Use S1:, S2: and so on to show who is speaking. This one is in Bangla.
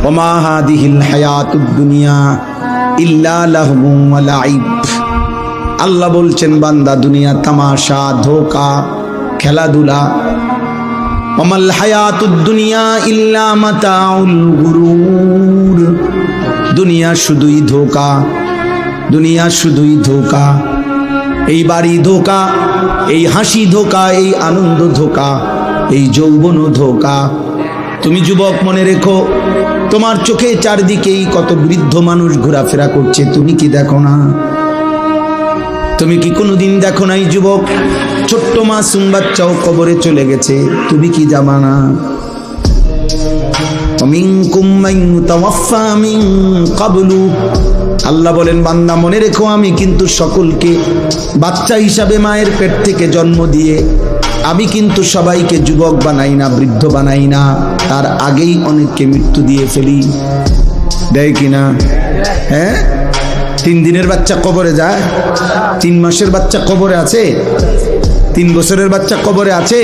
S1: ওমা হাদিহিল হায়াতুদ দুনিয়া ইল্লা লাহবুন ওয়া লাইব। আল্লাহ বলছেন বান্দা দুনিয়া তামাশা, ধোঁকা, খেলাধুলা। ওমাল হায়াতুদ দুনিয়া ইল্লা মাতাউল গুরুর। দুনিয়া শুধুই ধোঁকা, দুনিয়া শুধুই ধোঁকা। এই বাড়ি ধোঁকা, এই হাসি ধোঁকা, এই আনন্দ ধোঁকা, এই যৌবন ধোঁকা। তুমি যুবক মনে রেখো, তোমার চোখে চারদিকেই কত বৃদ্ধ মানুষ ঘোরাফেরা করছে, তুমি কি দেখো না? তুমি কি কোনোদিন দেখো নাই যুবক, ছোট্ট মাসুম বাচ্চাও কবরে চলে গেছে, তুমি কি জানো না? আল্লাহ বলেন বান্দা মনে রেখো, আমি কিন্তু সকলকে বাচ্চা হিসাবে মায়ের পেট থেকে জন্ম দিয়ে আমি কিন্তু সবাইকে যুবক বানাই না, বৃদ্ধ বানাই না, তার আগেই অনেককে মৃত্যু দিয়ে ফেলি। দেয় কিনা? হ্যাঁ, 3 দিনের বাচ্চা কবরে যায়, 3 মাসের বাচ্চা কবরে আছে, 3 বছরের বাচ্চা কবরে আছে।